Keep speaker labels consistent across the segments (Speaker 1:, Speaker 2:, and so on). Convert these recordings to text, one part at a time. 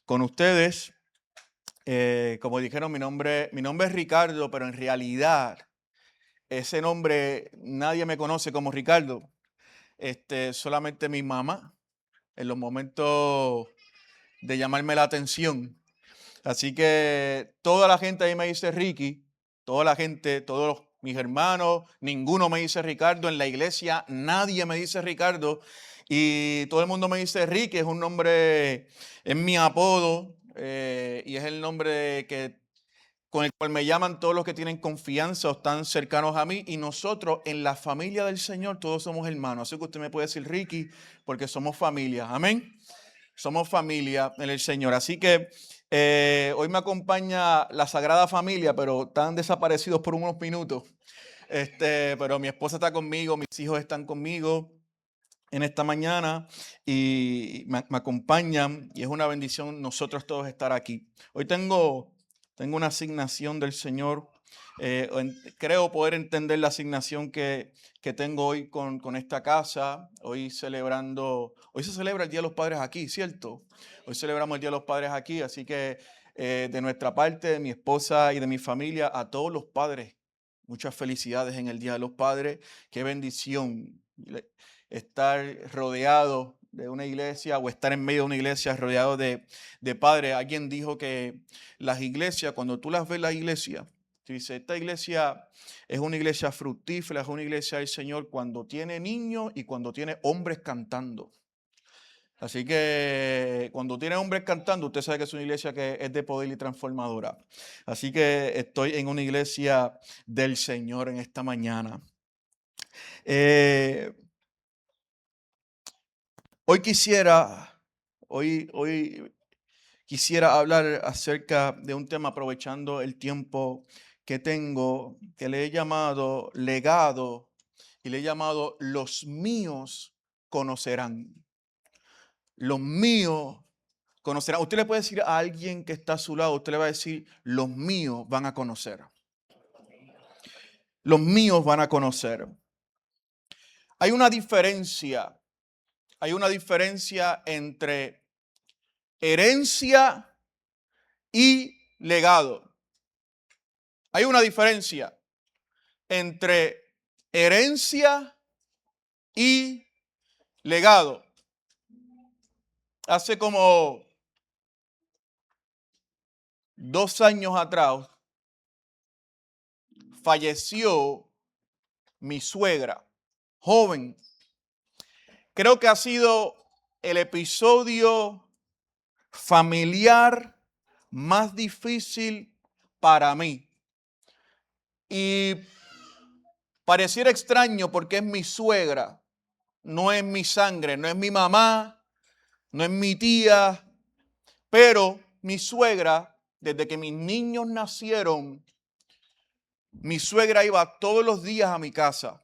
Speaker 1: con ustedes. Como dijeron, mi nombre es Ricardo, pero en realidad ese nombre nadie me conoce como Ricardo. Solamente mi mamá en los momentos de llamarme la atención. Así que toda la gente ahí me dice Ricky, toda la gente, mis hermanos, ninguno me dice Ricardo. En la iglesia nadie me dice Ricardo y todo el mundo me dice Ricky. Es un nombre, es mi apodo y es el nombre con el cual me llaman todos los que tienen confianza o están cercanos a mí. Y nosotros en la familia del Señor todos somos hermanos. Así que usted me puede decir Ricky porque somos familia. Amén. Somos familia en el Señor. Así que hoy me acompaña la Sagrada Familia, pero están desaparecidos por unos minutos. Pero mi esposa está conmigo, mis hijos están conmigo en esta mañana y me acompañan y es una bendición nosotros todos estar aquí. Hoy tengo una asignación del Señor. Creo poder entender la asignación que tengo hoy con esta casa. Hoy se celebra el Día de los Padres aquí, ¿cierto? Hoy celebramos el Día de los Padres aquí, así que de nuestra parte, de mi esposa y de mi familia, a todos los padres, muchas felicidades en el Día de los Padres. Qué bendición estar rodeado de una iglesia o estar en medio de una iglesia rodeado de padres. Alguien dijo que las iglesias, cuando tú las ves, la iglesia, tú dices, esta iglesia es una iglesia fructífera, es una iglesia del Señor cuando tiene niños y cuando tiene hombres cantando. Así que cuando tiene hombres cantando, usted sabe que es una iglesia que es de poder y transformadora. Así que estoy en una iglesia del Señor en esta mañana. Hoy quisiera hablar acerca de un tema, aprovechando el tiempo que tengo, que le he llamado legado y le he llamado los míos conocerán. Los míos conocerán. Usted le puede decir a alguien que está a su lado, usted le va a decir, los míos van a conocer. Los míos van a conocer. Hay una diferencia entre herencia y legado. Hay una diferencia entre herencia y legado. Hace como 2 años atrás falleció mi suegra, joven. Creo que ha sido el episodio familiar más difícil para mí. Y pareciera extraño porque es mi suegra, no es mi sangre, no es mi mamá, no es mi tía, pero mi suegra, desde que mis niños nacieron, mi suegra iba todos los días a mi casa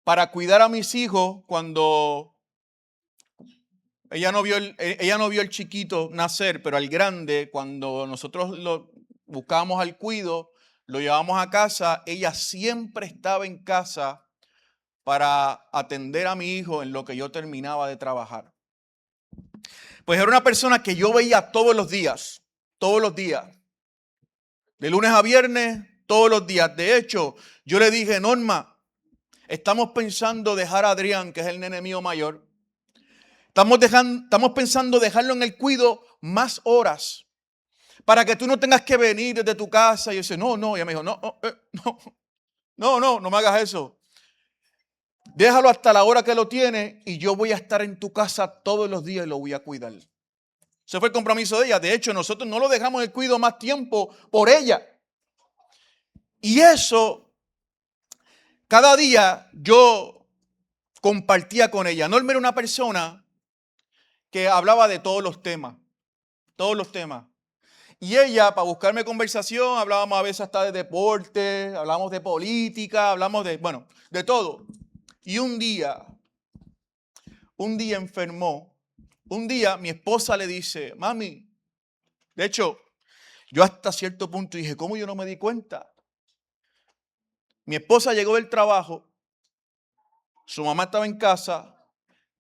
Speaker 1: para cuidar a mis hijos cuando ella no vio el chiquito nacer, pero al grande, cuando nosotros lo buscábamos al cuido, lo llevábamos a casa, ella siempre estaba en casa para atender a mi hijo en lo que yo terminaba de trabajar. Pues era una persona que yo veía todos los días, de lunes a viernes, todos los días. De hecho, yo le dije, Norma, estamos pensando dejar a Adrián, que es el nene mío mayor, estamos pensando dejarlo en el cuido más horas, para que tú no tengas que venir desde tu casa. Y yo decía, no, ella me dijo, no me hagas eso. Déjalo hasta la hora que lo tiene y yo voy a estar en tu casa todos los días y lo voy a cuidar. Ese fue el compromiso de ella. De hecho, nosotros no lo dejamos en el cuido más tiempo por ella. Y eso, cada día yo compartía con ella. Norma era una persona que hablaba de todos los temas. Y ella, para buscarme conversación, hablábamos a veces hasta de deporte, hablábamos de política, hablamos de todo. Y un día enfermó. Un día mi esposa le dice, mami, de hecho, yo hasta cierto punto dije, ¿cómo yo no me di cuenta? Mi esposa llegó del trabajo, su mamá estaba en casa,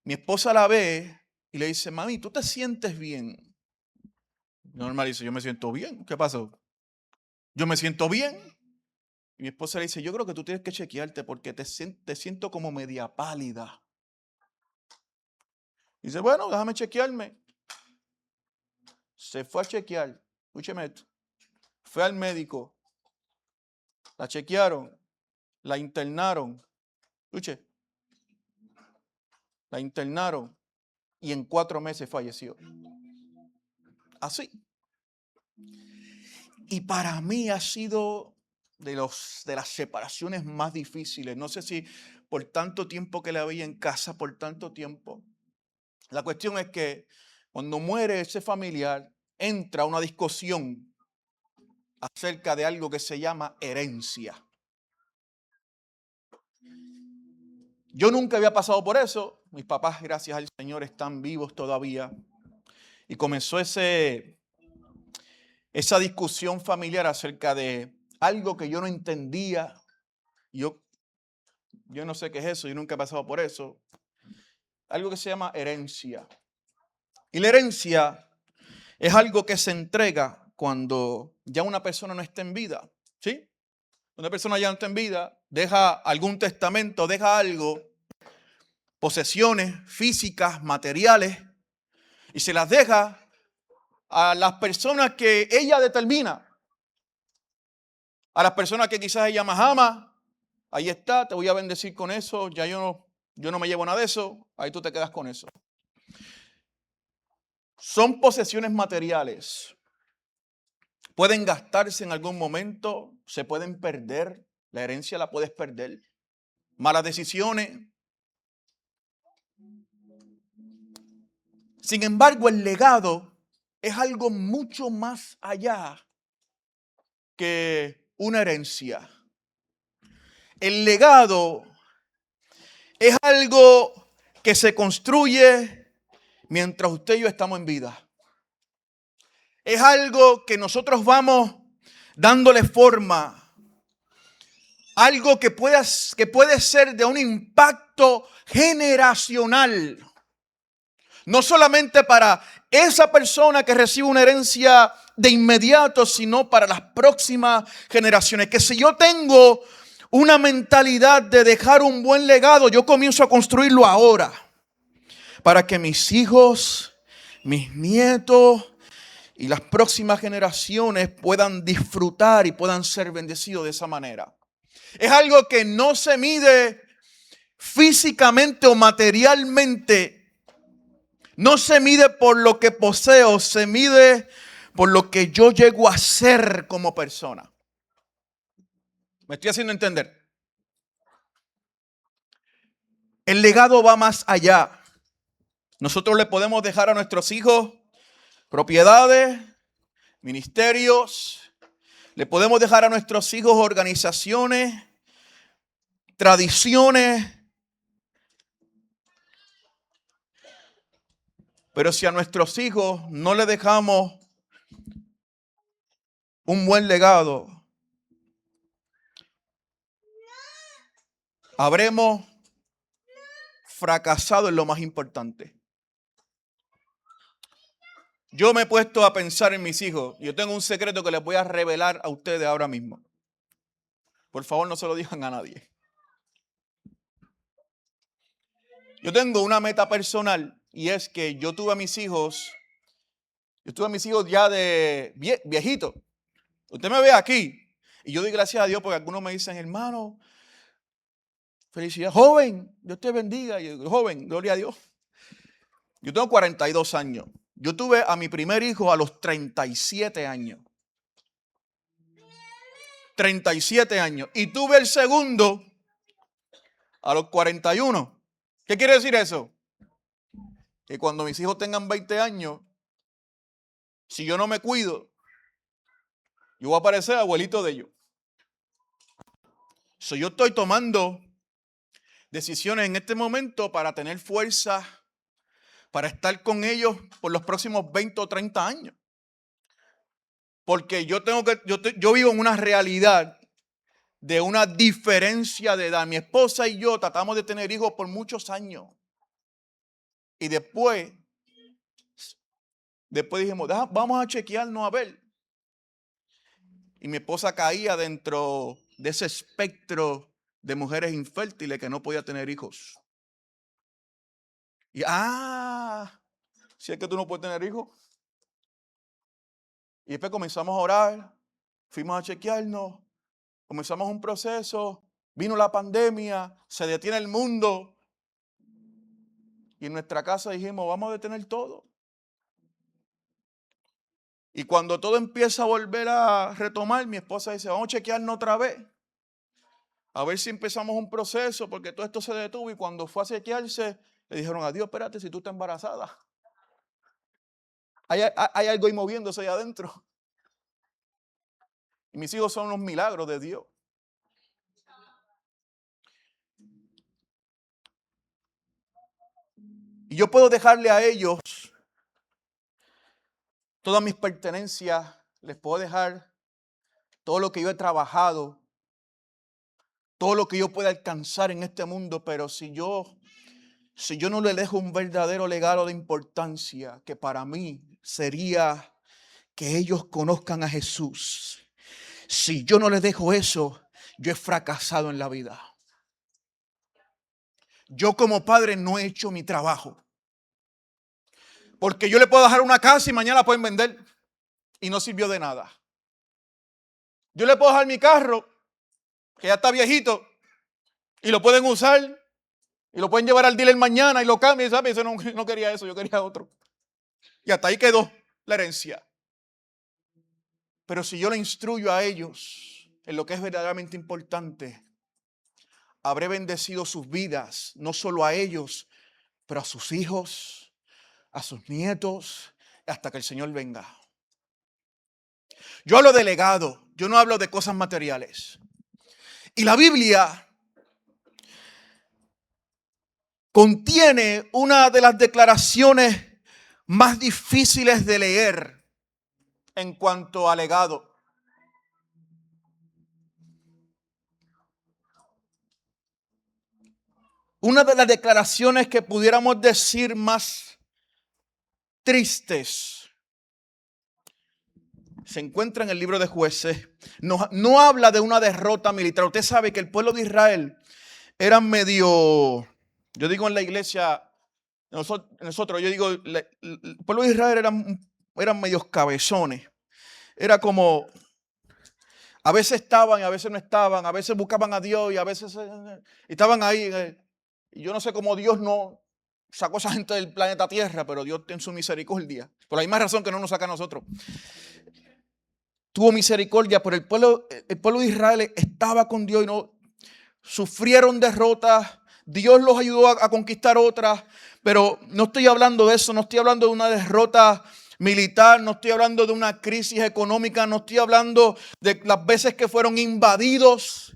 Speaker 1: mi esposa la ve y le dice, mami, ¿tú te sientes bien? Normal dice, yo me siento bien. ¿Qué pasó? Yo me siento bien. Y mi esposa le dice, yo creo que tú tienes que chequearte porque te siento como media pálida. Y dice, bueno, déjame chequearme. Se fue a chequear. Escúcheme esto. Fue al médico. La chequearon. La internaron. Escuche. La internaron. Y en 4 meses falleció. Así. Y para mí ha sido de las separaciones más difíciles. No sé si por tanto tiempo que la veía en casa, por tanto tiempo. La cuestión es que cuando muere ese familiar, entra una discusión acerca de algo que se llama herencia. Yo nunca había pasado por eso. Mis papás, gracias al Señor, están vivos todavía. Y comenzó esa discusión familiar acerca de algo que yo no entendía. Yo no sé qué es eso, yo nunca he pasado por eso. Algo que se llama herencia. Y la herencia es algo que se entrega cuando ya una persona no está en vida. ¿Sí? Una persona ya no está en vida, deja algún testamento, deja algo, posesiones físicas, materiales, y se las deja a las personas que ella determina. A las personas que quizás ella más ama. Ahí está, te voy a bendecir con eso, ya yo no me llevo nada de eso, ahí tú te quedas con eso. Son posesiones materiales. Pueden gastarse en algún momento, se pueden perder, la herencia la puedes perder. Malas decisiones. Sin embargo, el legado es algo mucho más allá que una herencia. El legado es algo que se construye mientras usted y yo estamos en vida. Es algo que nosotros vamos dándole forma. Algo que puede ser de un impacto generacional. No solamente para esa persona que recibe una herencia de inmediato, sino para las próximas generaciones. Que si yo tengo una mentalidad de dejar un buen legado, yo comienzo a construirlo ahora. Para que mis hijos, mis nietos y las próximas generaciones puedan disfrutar y puedan ser bendecidos de esa manera. Es algo que no se mide físicamente o materialmente. No se mide por lo que poseo, se mide por lo que yo llego a ser como persona. ¿Me estoy haciendo entender? El legado va más allá. Nosotros le podemos dejar a nuestros hijos propiedades, ministerios. Le podemos dejar a nuestros hijos organizaciones, tradiciones. Pero si a nuestros hijos no le dejamos un buen legado, habremos fracasado en lo más importante. Yo me he puesto a pensar en mis hijos. Yo tengo un secreto que les voy a revelar a ustedes ahora mismo. Por favor, no se lo digan a nadie. Yo tengo una meta personal y es que yo tuve a mis hijos ya de viejito. Usted me ve aquí y yo doy gracias a Dios porque algunos me dicen, hermano, felicidad, joven, Dios te bendiga. Y yo, joven, gloria a Dios. Yo tengo 42 años. Yo tuve a mi primer hijo a los 37 años. 37 años. Y tuve el segundo a los 41. ¿Qué quiere decir eso? Que cuando mis hijos tengan 20 años, si yo no me cuido, yo voy a parecer abuelito de ellos. Yo estoy tomando decisiones en este momento para tener fuerza, para estar con ellos por los próximos 20 o 30 años. Porque yo vivo en una realidad de una diferencia de edad. Mi esposa y yo tratamos de tener hijos por muchos años. Y después Después dijimos, vamos a chequearnos a ver. Y mi esposa caía dentro de ese espectro de mujeres infértiles que no podía tener hijos. Y, si es que tú no puedes tener hijos. Y después comenzamos a orar, fuimos a chequearnos, comenzamos un proceso, vino la pandemia, se detiene el mundo. Y en nuestra casa dijimos, vamos a detener todo. Y cuando todo empieza a volver a retomar, mi esposa dice, vamos a chequearnos otra vez. A ver si empezamos un proceso, porque todo esto se detuvo. Y cuando fue a chequearse, le dijeron, adiós, espérate, si tú estás embarazada. Hay algo ahí moviéndose ahí adentro. Y mis hijos son unos milagros de Dios. Y yo puedo dejarle a ellos todas mis pertenencias, les puedo dejar todo lo que yo he trabajado, todo lo que yo pueda alcanzar en este mundo, pero si yo no le dejo un verdadero legado de importancia, que para mí sería que ellos conozcan a Jesús, si yo no les dejo eso, yo he fracasado en la vida. Yo como padre no he hecho mi trabajo. Porque yo le puedo dejar una casa y mañana la pueden vender y no sirvió de nada. Yo le puedo dejar mi carro, que ya está viejito, y lo pueden usar y lo pueden llevar al dealer mañana y lo cambian, ¿sabes? Yo no quería eso, yo quería otro. Y hasta ahí quedó la herencia. Pero si yo le instruyo a ellos en lo que es verdaderamente importante, habré bendecido sus vidas, no solo a ellos, pero a sus hijos, a sus nietos, hasta que el Señor venga. Yo hablo de legado, yo no hablo de cosas materiales. Y la Biblia contiene una de las declaraciones más difíciles de leer en cuanto a legado. Una de las declaraciones que pudiéramos decir más tristes se encuentra en el libro de Jueces. No habla de una derrota militar. Usted sabe que el pueblo de Israel era medio, yo digo en la iglesia, nosotros yo digo, el pueblo de Israel eran medios cabezones. Era como, a veces estaban y a veces no estaban, a veces buscaban a Dios y a veces estaban ahí. Y yo no sé cómo Dios no sacó a esa gente del planeta Tierra, pero Dios tiene su misericordia. Por la misma razón que no nos saca a nosotros. Tuvo misericordia, pero el pueblo de Israel estaba con Dios y no sufrieron derrotas. Dios los ayudó a conquistar otras, pero no estoy hablando de eso, no estoy hablando de una derrota militar, no estoy hablando de una crisis económica, no estoy hablando de las veces que fueron invadidos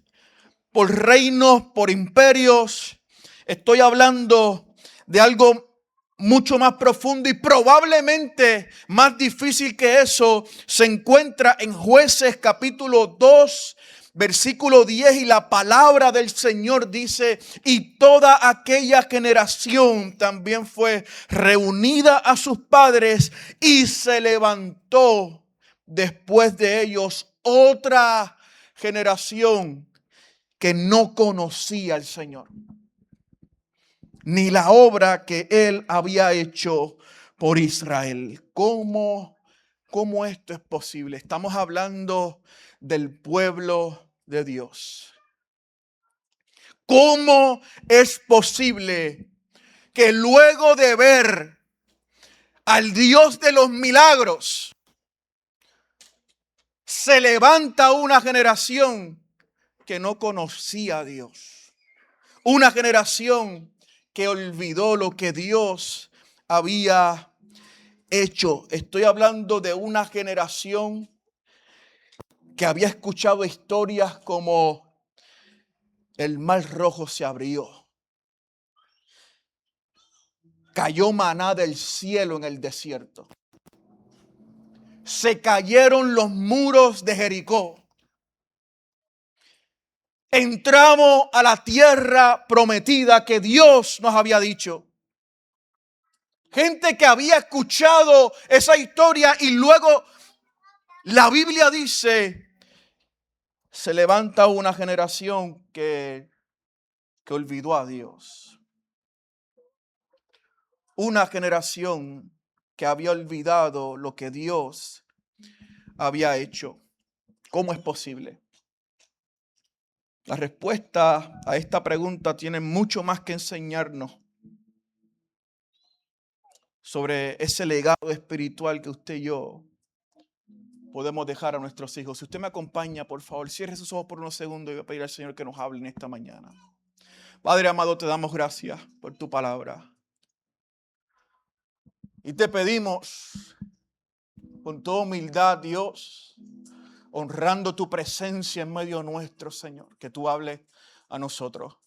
Speaker 1: por reinos, por imperios. Estoy hablando de algo mucho más profundo y probablemente más difícil que eso. Se encuentra en Jueces capítulo 2, versículo 10, y la palabra del Señor dice: y toda aquella generación también fue reunida a sus padres y se levantó después de ellos otra generación que no conocía al Señor, ni la obra que Él había hecho por Israel. ¿Cómo esto es posible? Estamos hablando del pueblo de Dios. ¿Cómo es posible que luego de ver al Dios de los milagros se levanta una generación que no conocía a Dios? Una generación que olvidó lo que Dios había hecho. Estoy hablando de una generación que había escuchado historias como el mar rojo se abrió, cayó maná del cielo en el desierto, se cayeron los muros de Jericó, entramos a la tierra prometida que Dios nos había dicho. Gente que había escuchado esa historia y luego la Biblia dice, se levanta una generación que olvidó a Dios. Una generación que había olvidado lo que Dios había hecho. ¿Cómo es posible? La respuesta a esta pregunta tiene mucho más que enseñarnos sobre ese legado espiritual que usted y yo podemos dejar a nuestros hijos. Si usted me acompaña, por favor, cierre sus ojos por unos segundos y voy a pedir al Señor que nos hable en esta mañana. Padre amado, te damos gracias por tu palabra. Y te pedimos con toda humildad, Dios, honrando tu presencia en medio nuestro, Señor, que tú hables a nosotros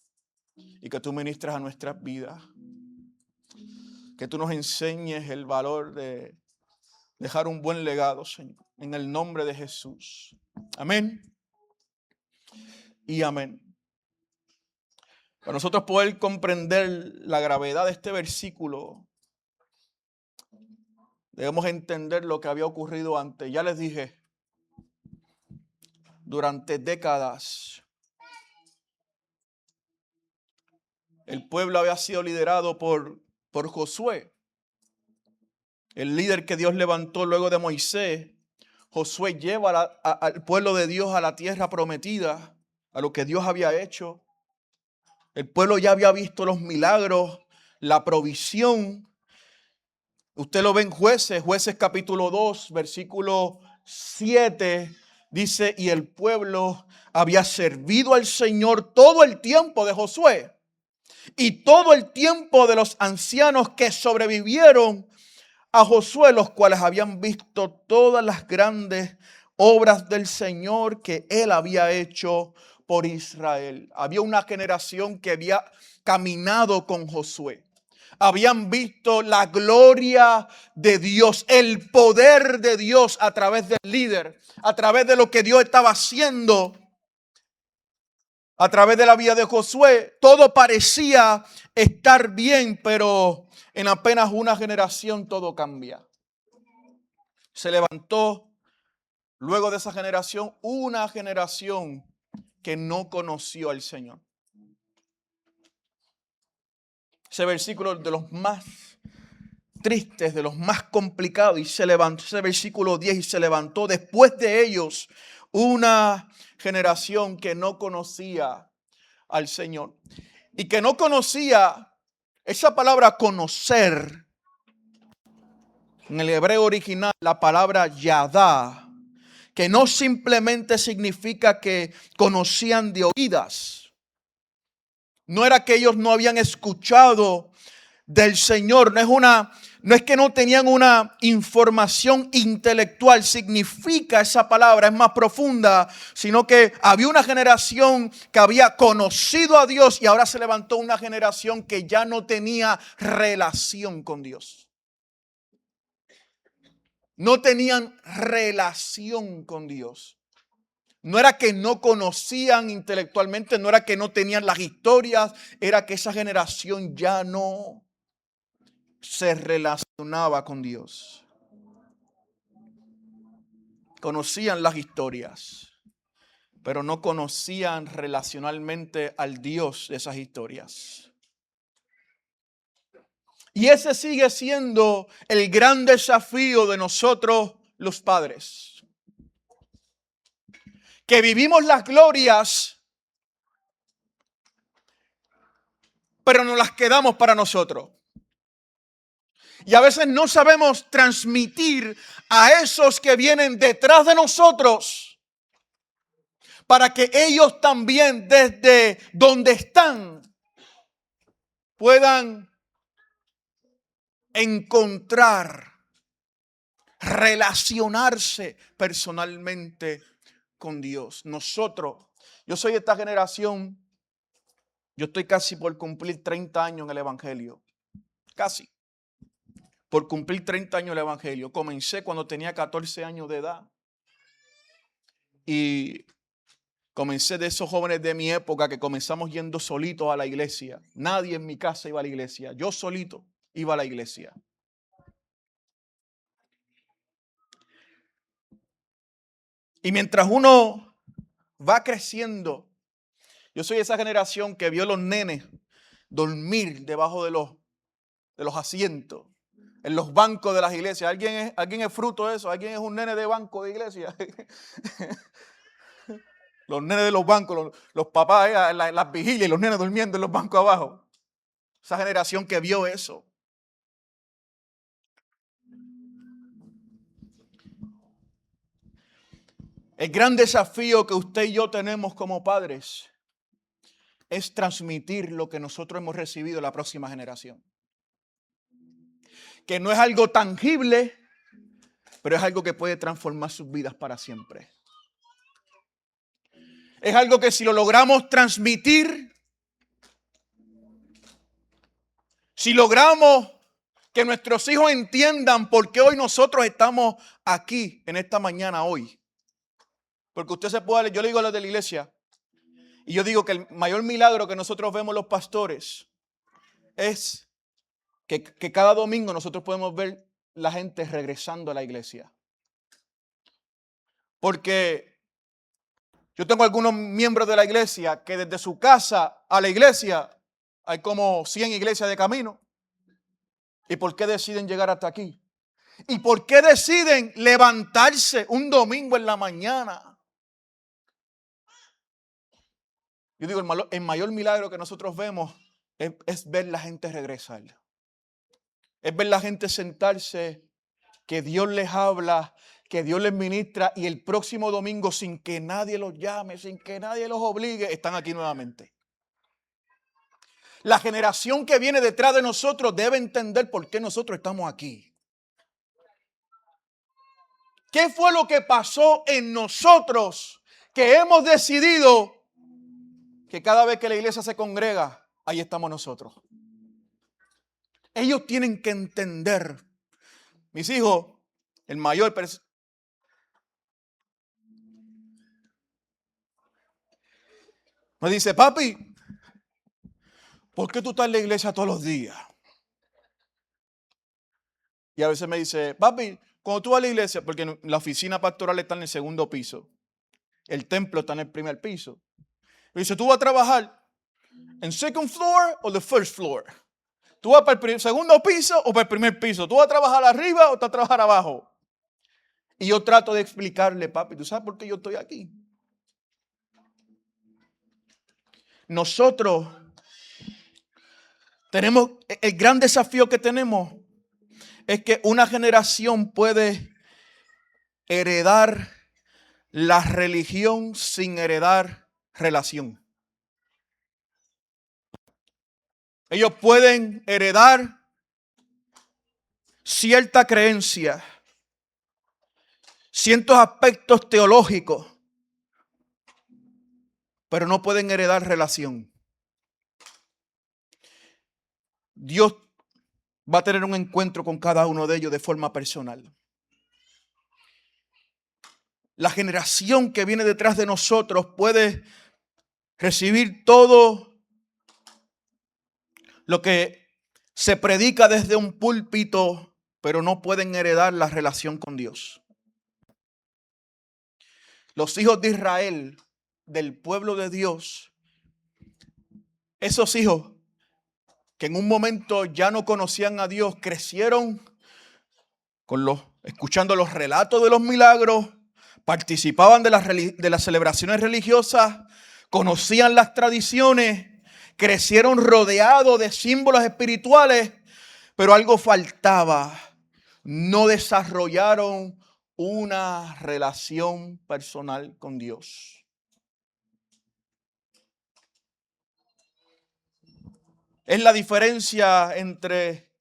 Speaker 1: y que tú ministres a nuestras vidas. Que tú nos enseñes el valor de dejar un buen legado, Señor, en el nombre de Jesús. Amén y amén. Para nosotros poder comprender la gravedad de este versículo, debemos entender lo que había ocurrido antes. Ya les dije, durante décadas, el pueblo había sido liderado por Josué, el líder que Dios levantó luego de Moisés. Josué lleva al pueblo de Dios a la tierra prometida, a lo que Dios había hecho. El pueblo ya había visto los milagros, la provisión. Usted lo ve en Jueces capítulo 2, versículo 7, dice, y el pueblo había servido al Señor todo el tiempo de Josué y todo el tiempo de los ancianos que sobrevivieron a Josué, los cuales habían visto todas las grandes obras del Señor que él había hecho por Israel. Había una generación que había caminado con Josué. Habían visto la gloria de Dios, el poder de Dios a través del líder, a través de lo que Dios estaba haciendo, a través de la vida de Josué. Todo parecía estar bien, pero en apenas una generación todo cambia. Se levantó luego de esa generación una generación que no conoció al Señor. Ese versículo de los más tristes, de los más complicados, y se levantó, ese versículo 10, y se levantó después de ellos una generación que no conocía al Señor. Y que no conocía, esa palabra conocer, en el hebreo original, la palabra yadá, que no simplemente significa que conocían de oídas. No era que ellos no habían escuchado del Señor. No es que no tenían una información intelectual. Significa esa palabra, es más profunda, sino que había una generación que había conocido a Dios y ahora se levantó una generación que ya no tenía relación con Dios. No tenían relación con Dios. No era que no conocían intelectualmente, no era que no tenían las historias, era que esa generación ya no se relacionaba con Dios. Conocían las historias, pero no conocían relacionalmente al Dios de esas historias. Y ese sigue siendo el gran desafío de nosotros los padres. Que vivimos las glorias, pero nos las quedamos para nosotros. Y a veces no sabemos transmitir a esos que vienen detrás de nosotros para que ellos también desde donde están puedan encontrar, relacionarse personalmente con Dios. Yo soy de esta generación, yo estoy casi por cumplir 30 años en el Evangelio. Casi. Por cumplir 30 años en el Evangelio. Comencé cuando tenía 14 años de edad. Y comencé de esos jóvenes de mi época que comenzamos yendo solitos a la iglesia. Nadie en mi casa iba a la iglesia. Yo solito iba a la iglesia. Y mientras uno va creciendo, yo soy esa generación que vio a los nenes dormir debajo de los asientos, en los bancos de las iglesias. ¿Alguien es fruto de eso? ¿Alguien es un nene de banco de iglesia? Los nenes de los bancos, los papás en las vigilias y los nenes durmiendo en los bancos abajo. Esa generación que vio eso. El gran desafío que usted y yo tenemos como padres es transmitir lo que nosotros hemos recibido a la próxima generación. Que no es algo tangible, pero es algo que puede transformar sus vidas para siempre. Es algo que si lo logramos transmitir, si logramos que nuestros hijos entiendan por qué hoy nosotros estamos aquí en esta mañana hoy. Porque usted se puede, yo le digo a los de la iglesia, y yo digo que el mayor milagro que nosotros vemos los pastores es que cada domingo nosotros podemos ver la gente regresando a la iglesia. Porque yo tengo algunos miembros de la iglesia que desde su casa a la iglesia hay como 100 iglesias de camino. ¿Y por qué deciden llegar hasta aquí? ¿Y por qué deciden levantarse un domingo en la mañana? Yo digo, el mayor milagro que nosotros vemos es ver la gente regresar. Es ver la gente sentarse, que Dios les habla, que Dios les ministra y el próximo domingo sin que nadie los llame, sin que nadie los obligue, están aquí nuevamente. La generación que viene detrás de nosotros debe entender por qué nosotros estamos aquí. ¿Qué fue lo que pasó en nosotros que hemos decidido que cada vez que la iglesia se congrega, ahí estamos nosotros? Ellos tienen que entender. Mis hijos, el mayor, me dice, papi, ¿por qué tú estás en la iglesia todos los días? Y a veces me dice, papi, cuando tú vas a la iglesia, porque la oficina pastoral está en el segundo piso, el templo está en el primer piso. Me dice, ¿tú vas a trabajar en second floor o the first floor? ¿Tú vas para el segundo piso o para el primer piso? ¿Tú vas a trabajar arriba o tú vas a trabajar abajo? Y yo trato de explicarle, papi, ¿tú sabes por qué yo estoy aquí? Nosotros tenemos, el gran desafío que tenemos es que una generación puede heredar la religión sin heredar relación. Ellos pueden heredar cierta creencia, ciertos aspectos teológicos, pero no pueden heredar relación. Dios va a tener un encuentro con cada uno de ellos de forma personal. La generación que viene detrás de nosotros puede recibir todo lo que se predica desde un púlpito, pero no pueden heredar la relación con Dios. Los hijos de Israel, del pueblo de Dios, esos hijos que en un momento ya no conocían a Dios, crecieron escuchando los relatos de los milagros, participaban de las celebraciones religiosas, conocían las tradiciones, crecieron rodeados de símbolos espirituales, pero algo faltaba. No desarrollaron una relación personal con Dios. Es la diferencia entre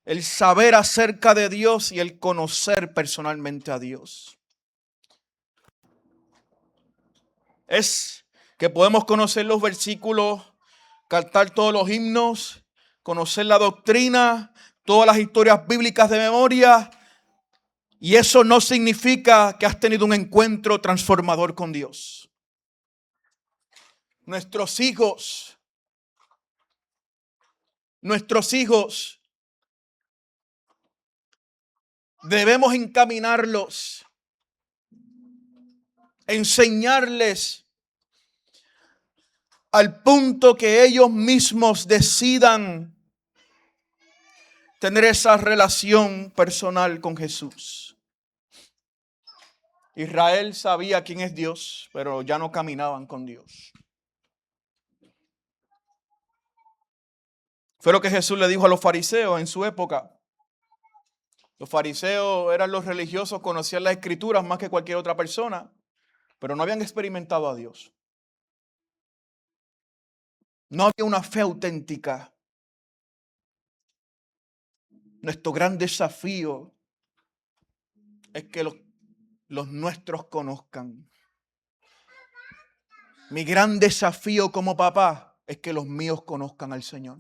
Speaker 1: el saber acerca de Dios y el conocer personalmente a Dios. Es que podemos conocer los versículos, cantar todos los himnos, conocer la doctrina, todas las historias bíblicas de memoria, y eso no significa que has tenido un encuentro transformador con Dios. Nuestros hijos debemos encaminarlos enseñarles al punto que ellos mismos decidan tener esa relación personal con Jesús. Israel sabía quién es Dios, pero ya no caminaban con Dios. Fue lo que Jesús le dijo a los fariseos en su época. Los fariseos eran los religiosos, conocían las escrituras más que cualquier otra persona, pero no habían experimentado a Dios. No había una fe auténtica. Nuestro gran desafío es que los nuestros conozcan. Mi gran desafío como papá es que los míos conozcan al Señor.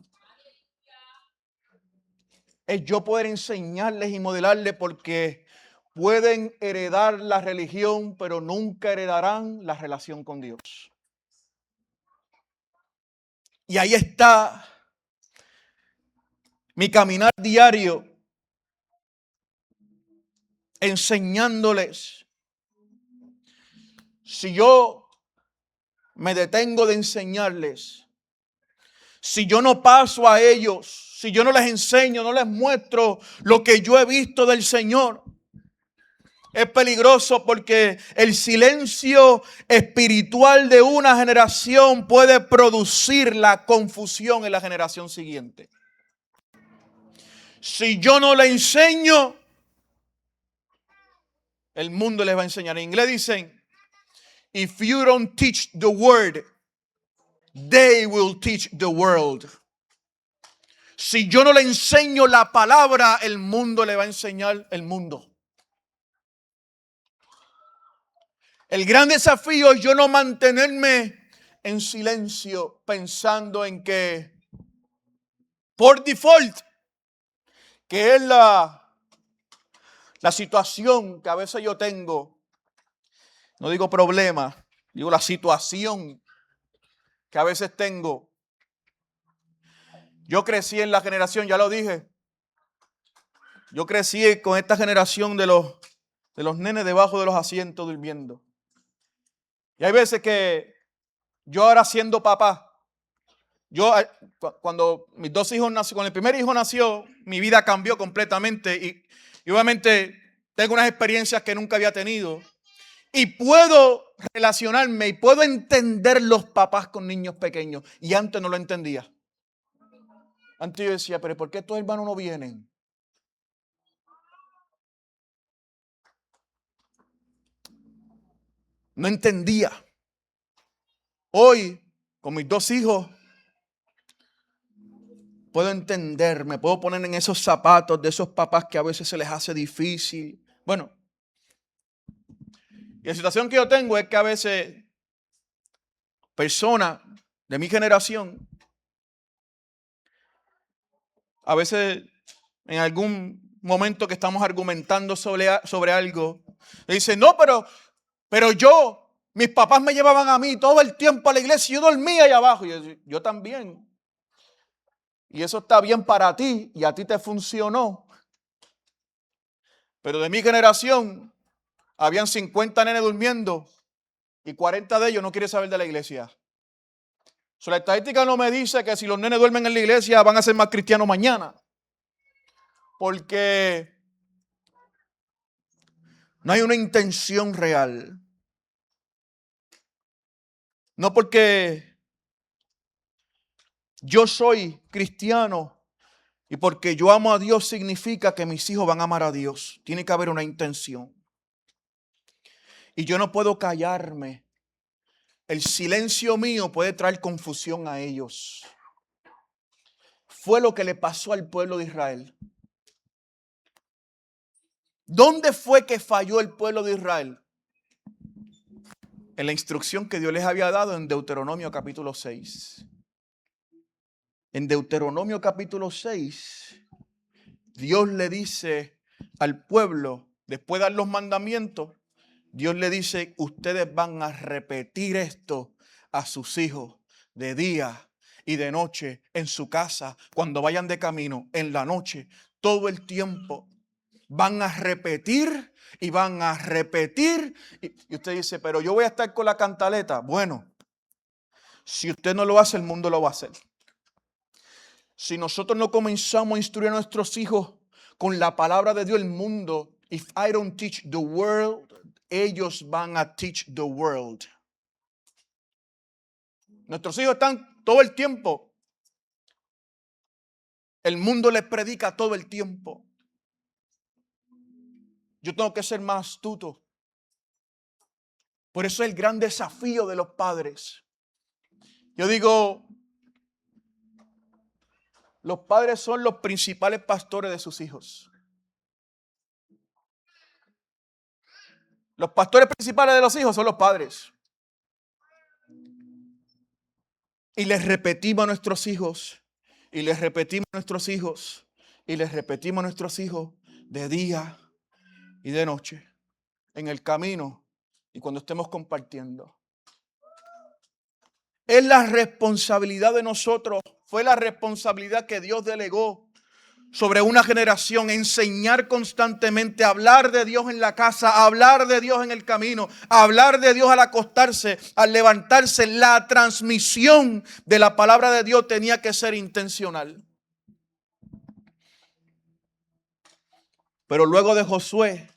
Speaker 1: Es yo poder enseñarles y modelarles, porque pueden heredar la religión, pero nunca heredarán la relación con Dios. Y ahí está mi caminar diario, enseñándoles. Si yo me detengo de enseñarles, si yo no paso a ellos, si yo no les enseño, no les muestro lo que yo he visto del Señor, es peligroso, porque el silencio espiritual de una generación puede producir la confusión en la generación siguiente. Si yo no le enseño, el mundo les va a enseñar. En inglés dicen, if you don't teach the word, they will teach the world. Si yo no le enseño la palabra, el mundo le va a enseñar el mundo. El gran desafío es yo no mantenerme en silencio pensando en que por default, que es la situación que a veces yo tengo, no digo problema, digo la situación que a veces tengo. Yo crecí en la generación, ya lo dije, yo crecí con esta generación de los nenes debajo de los asientos durmiendo. Y hay veces que yo ahora siendo papá, cuando mis dos hijos nacieron, cuando el primer hijo nació, mi vida cambió completamente y obviamente tengo unas experiencias que nunca había tenido y puedo relacionarme y puedo entender los papás con niños pequeños, y antes no lo entendía. Antes yo decía, pero ¿por qué estos hermanos no vienen? No entendía. Hoy, con mis dos hijos, puedo entender, me puedo poner en esos zapatos de esos papás que a veces se les hace difícil. Bueno, y la situación que yo tengo es que a veces personas de mi generación, a veces en algún momento que estamos argumentando sobre algo, le dicen, no, pero mis papás me llevaban a mí todo el tiempo a la iglesia y yo dormía ahí abajo. Y yo también. Y eso está bien para ti y a ti te funcionó. Pero de mi generación habían 50 nenes durmiendo y 40 de ellos no quieren saber de la iglesia. La estadística no me dice que si los nenes duermen en la iglesia van a ser más cristianos mañana. Porque no hay una intención real. No porque yo soy cristiano y porque yo amo a Dios significa que mis hijos van a amar a Dios. Tiene que haber una intención. Y yo no puedo callarme. El silencio mío puede traer confusión a ellos. Fue lo que le pasó al pueblo de Israel. ¿Dónde fue que falló el pueblo de Israel? En la instrucción que Dios les había dado en Deuteronomio capítulo 6. En Deuteronomio capítulo 6, Dios le dice al pueblo, después de dar los mandamientos, Dios le dice, ustedes van a repetir esto a sus hijos de día y de noche, en su casa, cuando vayan de camino, en la noche, todo el tiempo. van a repetir y van a repetir. Y usted dice, pero yo voy a estar con la cantaleta. Bueno, si usted no lo hace, el mundo lo va a hacer. Si nosotros no comenzamos a instruir a nuestros hijos con la palabra de Dios, el mundo, if I don't teach the world, ellos van a teach the world. Nuestros hijos están todo el tiempo. El mundo les predica todo el tiempo. Yo tengo que ser más astuto. Por eso es el gran desafío de los padres. Yo digo, los padres son los principales pastores de sus hijos. Los pastores principales de los hijos son los padres. Y les repetimos a nuestros hijos, y les repetimos a nuestros hijos, y les repetimos a nuestros hijos de día y de noche, en el camino y cuando estemos compartiendo. Es la responsabilidad de nosotros, fue la responsabilidad que Dios delegó sobre una generación, enseñar constantemente, hablar de Dios en la casa, hablar de Dios en el camino, hablar de Dios al acostarse, al levantarse. La transmisión de la palabra de Dios tenía que ser intencional. Pero luego de Josué,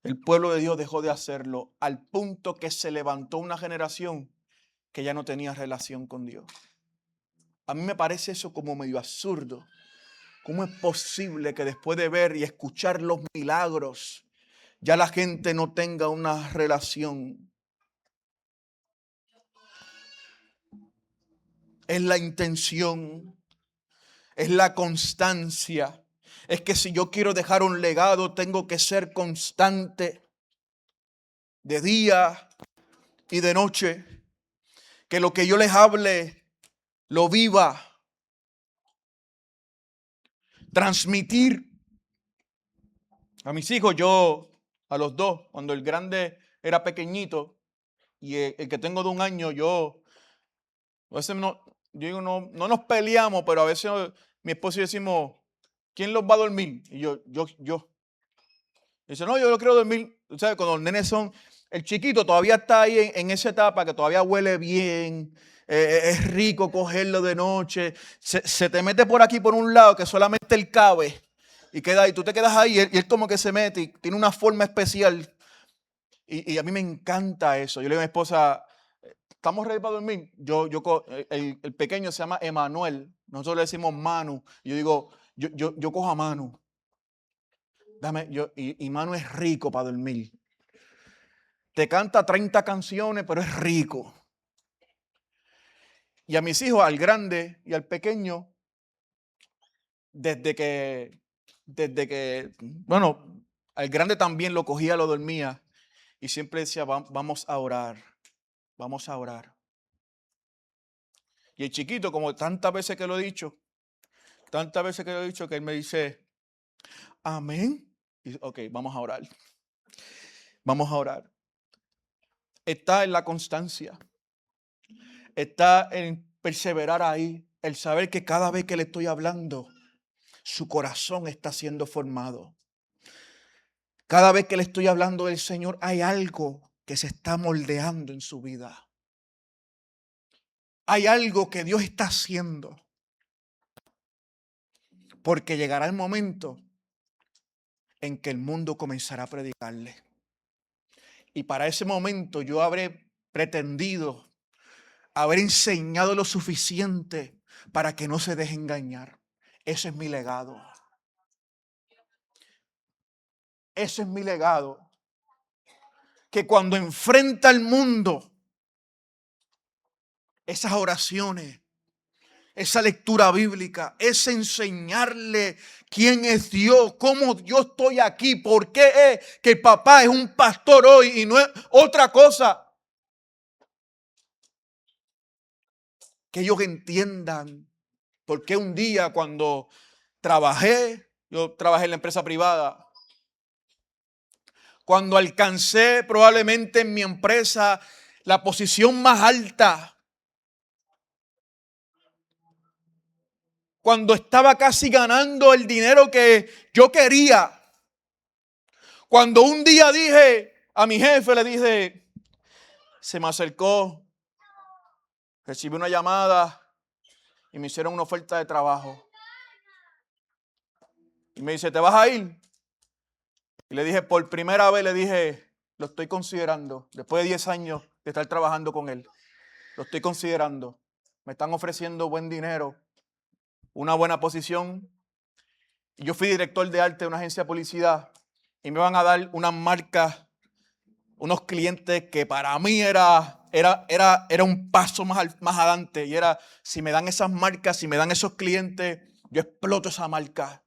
Speaker 1: el pueblo de Dios dejó de hacerlo al punto que se levantó una generación que ya no tenía relación con Dios. A mí me parece eso como medio absurdo. ¿Cómo es posible que después de ver y escuchar los milagros, ya la gente no tenga una relación? Es la intención, es la constancia. Es que si yo quiero dejar un legado, tengo que ser constante de día y de noche. Que lo que yo les hable, lo viva. Transmitir. A mis hijos, a los dos, cuando el grande era pequeñito y el que tengo de 1 año, a veces no nos peleamos, pero a veces mi esposo y yo decimos, ¿quién los va a dormir? Y yo. Dice, no, yo no quiero dormir. Tú sabes, cuando los nenes el chiquito todavía está ahí en esa etapa que todavía huele bien, es rico cogerlo de noche, se te mete por aquí por un lado que solamente él cabe y queda ahí, tú te quedas ahí y él como que se mete y tiene una forma especial y a mí me encanta eso. Yo le digo a mi esposa, ¿estamos ready para dormir? El pequeño se llama Emanuel, nosotros le decimos Manu, y yo digo, yo cojo a Manu. Y Manu es rico para dormir. Te canta 30 canciones, pero es rico. Y a mis hijos, al grande y al pequeño, desde que, bueno, al grande también lo cogía, lo dormía. Y siempre decía, vamos a orar, vamos a orar. Y el chiquito, como tantas veces que lo he dicho, que él me dice, amén. Y, ok, vamos a orar. Vamos a orar. Está en la constancia. Está en perseverar ahí. El saber que cada vez que le estoy hablando, su corazón está siendo formado. Cada vez que le estoy hablando del Señor, hay algo que se está moldeando en su vida. Hay algo que Dios está haciendo. Porque llegará el momento en que el mundo comenzará a predicarle. Y para ese momento yo habré pretendido haber enseñado lo suficiente para que no se deje engañar. Ese es mi legado. Ese es mi legado. Que cuando enfrenta al mundo, esas oraciones, esa lectura bíblica, es enseñarle quién es Dios, cómo yo estoy aquí, por qué es que el papá es un pastor hoy y no es otra cosa. Que ellos entiendan por qué un día cuando yo trabajé en la empresa privada, cuando alcancé probablemente en mi empresa la posición más alta, cuando estaba casi ganando el dinero que yo quería. Cuando un día dije a mi jefe, le dije, se me acercó, recibí una llamada y me hicieron una oferta de trabajo. Y me dice, ¿te vas a ir? Y le dije, por primera vez le dije, lo estoy considerando. Después de 10 años de estar trabajando con él, lo estoy considerando. Me están ofreciendo buen dinero, una buena posición. Y yo fui director de arte de una agencia de publicidad y me van a dar unas marcas, unos clientes que para mí era un paso más adelante. Y era, si me dan esas marcas, si me dan esos clientes, yo exploto esa marca.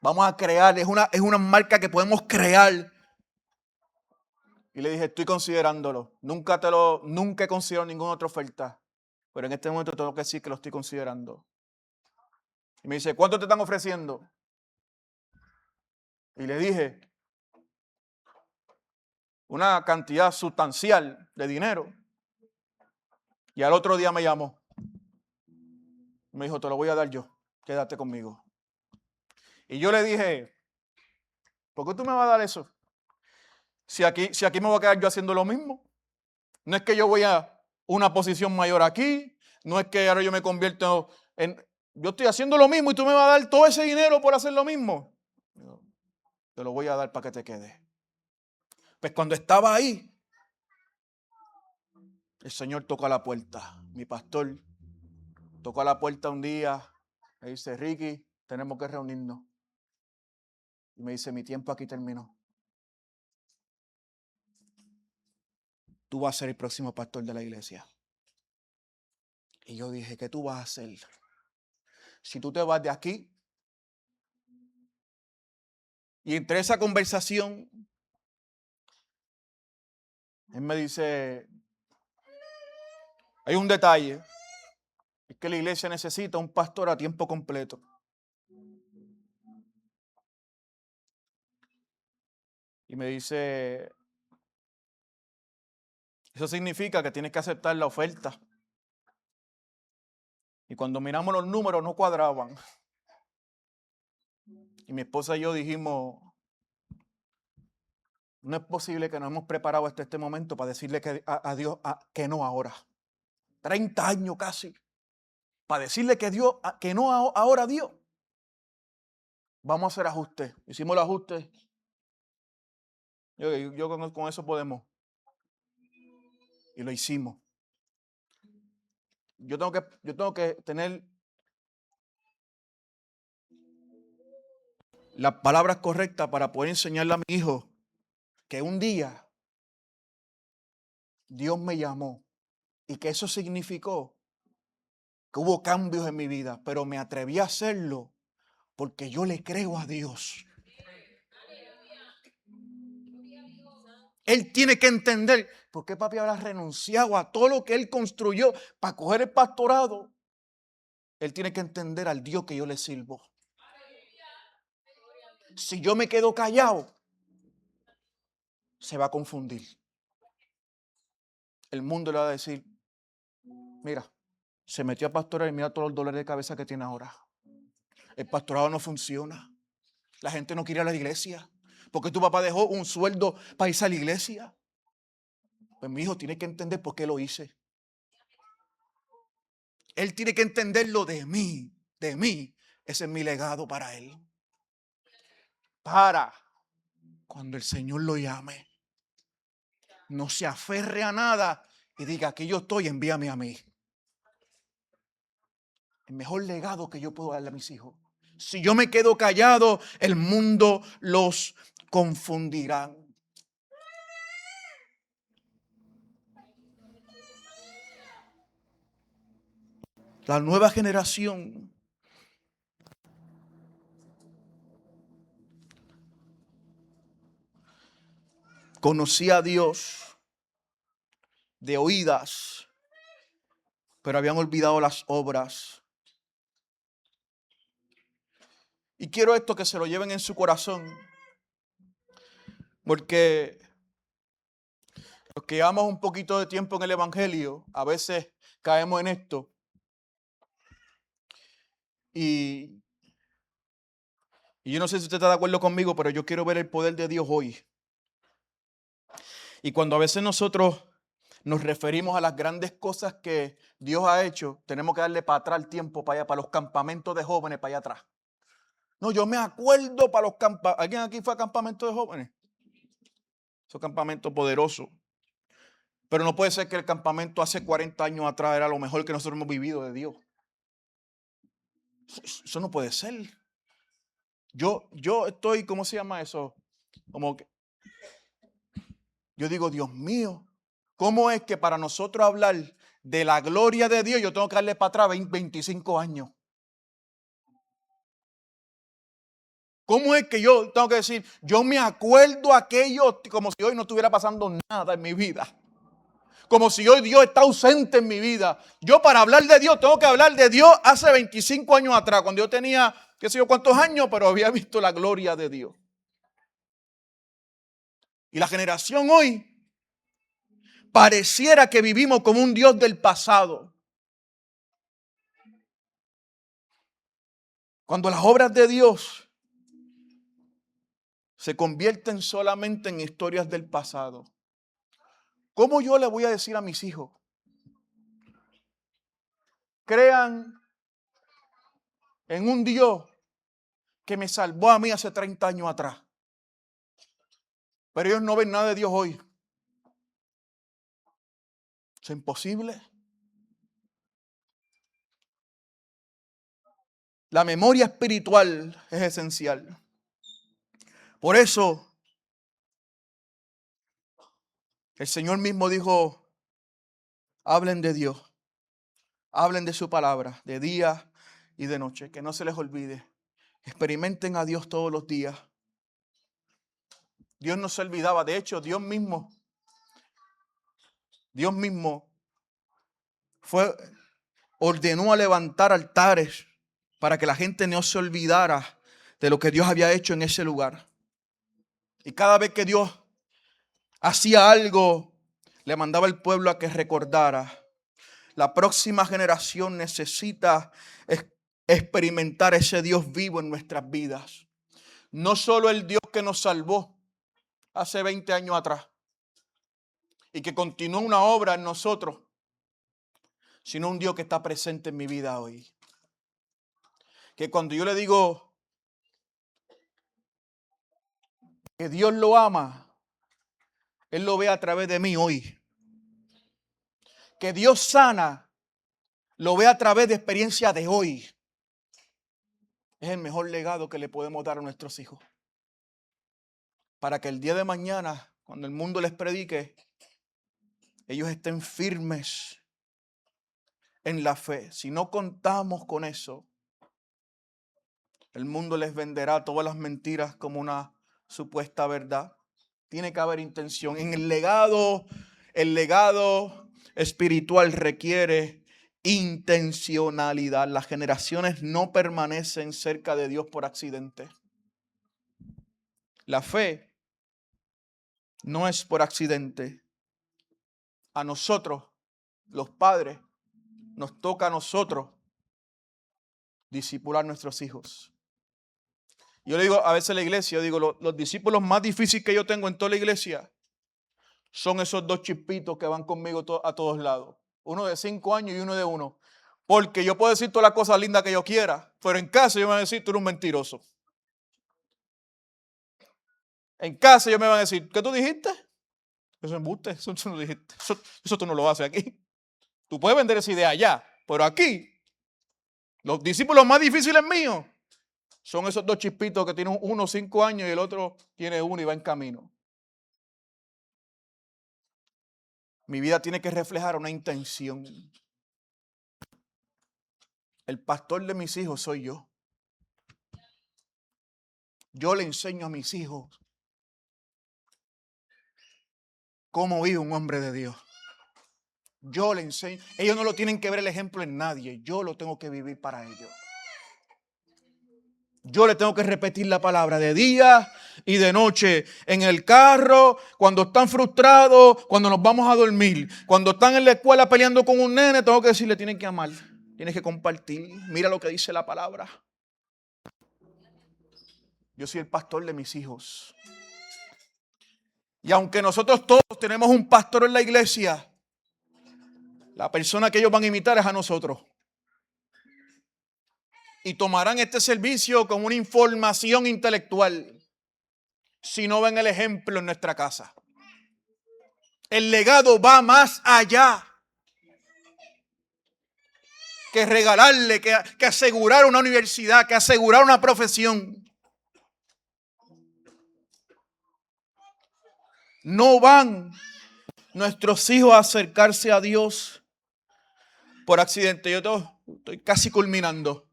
Speaker 1: Vamos a crear, es una marca que podemos crear. Y le dije, estoy considerándolo. Nunca he considerado ninguna otra oferta. Pero en este momento tengo que decir que lo estoy considerando. Y me dice, ¿cuánto te están ofreciendo? Y le dije, una cantidad sustancial de dinero. Y al otro día me llamó. Me dijo, te lo voy a dar yo. Quédate conmigo. Y yo le dije, ¿por qué tú me vas a dar eso? Si aquí me voy a quedar yo haciendo lo mismo. No es que yo voy a una posición mayor aquí. No es que ahora yo me convierto en... Yo estoy haciendo lo mismo y tú me vas a dar todo ese dinero por hacer lo mismo. Yo, te lo voy a dar para que te quedes. Pues cuando estaba ahí, el Señor tocó a la puerta. Mi pastor tocó a la puerta un día. Me dice, Ricky, tenemos que reunirnos. Y me dice, mi tiempo aquí terminó. Tú vas a ser el próximo pastor de la iglesia. Y yo dije, ¿qué tú vas a hacer? Si tú te vas de aquí. Y entre esa conversación, él me dice, hay un detalle, es que la iglesia necesita un pastor a tiempo completo. Y me dice, eso significa que tienes que aceptar la oferta. Y cuando miramos los números no cuadraban. Y mi esposa y yo dijimos, no es posible que nos hemos preparado hasta este momento para decirle que a Dios que no ahora. 30 años casi. Para decirle que Dios, que no ahora Dios. Vamos a hacer ajustes. Hicimos el ajuste. Yo con eso podemos. Y lo hicimos. Yo tengo que tener las palabras correctas para poder enseñarle a mi hijo que un día Dios me llamó y que eso significó que hubo cambios en mi vida, pero me atreví a hacerlo porque yo le creo a Dios. Él tiene que entender por qué papi habrá renunciado a todo lo que él construyó para coger el pastorado. Él tiene que entender al Dios que yo le sirvo. Si yo me quedo callado, se va a confundir. El mundo le va a decir, mira, se metió a pastorar y mira todos los dolores de cabeza que tiene ahora. El pastorado no funciona. La gente no quiere ir a la iglesia. Porque tu papá dejó un sueldo para irse a la iglesia. Pues mi hijo tiene que entender por qué lo hice. Él tiene que entenderlo de mí. De mí. Ese es mi legado para él. Para cuando el Señor lo llame, no se aferre a nada y diga, aquí yo estoy, envíame a mí. El mejor legado que yo puedo darle a mis hijos. Si yo me quedo callado, el mundo los confundirá. La nueva generación conocía a Dios de oídas, pero habían olvidado las obras. Y quiero esto que se lo lleven en su corazón, porque los que llevamos un poquito de tiempo en el Evangelio, a veces caemos en esto. Y, y yo no sé si usted está de acuerdo conmigo, pero yo quiero ver el poder de Dios hoy. Y cuando a veces nosotros nos referimos a las grandes cosas que Dios ha hecho, tenemos que darle para atrás el tiempo, para allá, para los campamentos de jóvenes, para allá atrás. No, yo me acuerdo para los campamentos. ¿Alguien aquí fue a campamento de jóvenes? Esos campamentos poderosos. Pero no puede ser que el campamento hace 40 años atrás era lo mejor que nosotros hemos vivido de Dios. Eso no puede ser. Yo estoy, ¿cómo se llama eso? Como que yo digo, Dios mío, ¿cómo es que para nosotros hablar de la gloria de Dios yo tengo que darle para atrás 25 años? ¿Cómo es que yo tengo que decir, yo me acuerdo aquello como si hoy no estuviera pasando nada en mi vida? Como si hoy Dios está ausente en mi vida. Yo para hablar de Dios tengo que hablar de Dios hace 25 años atrás, cuando yo tenía, qué sé yo cuántos años, pero había visto la gloria de Dios. Y la generación hoy pareciera que vivimos como un Dios del pasado. Cuando las obras de Dios se convierten solamente en historias del pasado. ¿Cómo yo le voy a decir a mis hijos? Crean en un Dios que me salvó a mí hace 30 años atrás. Pero ellos no ven nada de Dios hoy. ¿Es imposible? La memoria espiritual es esencial. Por eso, el Señor mismo dijo, hablen de Dios, hablen de su palabra, de día y de noche, que no se les olvide. Experimenten a Dios todos los días. Dios no se olvidaba, de hecho, Dios mismo ordenó a levantar altares para que la gente no se olvidara de lo que Dios había hecho en ese lugar. Y cada vez que Dios hacía algo, le mandaba al pueblo a que recordara. La próxima generación necesita experimentar ese Dios vivo en nuestras vidas. No solo el Dios que nos salvó hace 20 años atrás y que continúa una obra en nosotros, sino un Dios que está presente en mi vida hoy. Que cuando yo le digo que Dios lo ama, Él lo ve a través de mí hoy. Que Dios sana, lo ve a través de experiencia de hoy. Es el mejor legado que le podemos dar a nuestros hijos. Para que el día de mañana, cuando el mundo les predique, ellos estén firmes en la fe. Si no contamos con eso, el mundo les venderá todas las mentiras como una supuesta verdad. Tiene que haber intención. En el legado espiritual requiere intencionalidad. Las generaciones no permanecen cerca de Dios por accidente. La fe no es por accidente. A nosotros, los padres, nos toca a nosotros discipular a nuestros hijos. Yo le digo a veces a la iglesia, yo digo, los discípulos más difíciles que yo tengo en toda la iglesia son esos dos chispitos que van conmigo a todos lados. Uno de 5 años y uno de 1. Porque yo puedo decir todas las cosas lindas que yo quiera, pero en casa yo me van a decir, tú eres un mentiroso. En casa yo me van a decir, ¿qué tú dijiste? Eso es embuste, eso tú no dijiste. Eso tú no lo haces aquí. Tú puedes vender esa idea allá, pero aquí, los discípulos más difíciles míos son esos dos chispitos que tienen uno 5 años y el otro tiene 1 y va en camino. Mi vida tiene que reflejar una intención. El pastor de mis hijos soy yo. Yo le enseño a mis hijos cómo vive un hombre de Dios. Yo le enseño. Ellos no lo tienen que ver el ejemplo en nadie. Yo lo tengo que vivir para ellos. Yo le tengo que repetir la palabra de día y de noche, en el carro, cuando están frustrados, cuando nos vamos a dormir, cuando están en la escuela peleando con un nene, tengo que decirle, tienen que amar. tienes que compartir. Mira lo que dice la palabra. Yo soy el pastor de mis hijos. Y aunque nosotros todos tenemos un pastor en la iglesia, la persona que ellos van a imitar es a nosotros. Y tomarán este servicio como una información intelectual si no ven el ejemplo en nuestra casa. El legado va más allá que regalarle, que asegurar una universidad, que asegurar una profesión. No van nuestros hijos a acercarse a Dios por accidente. Yo estoy casi culminando.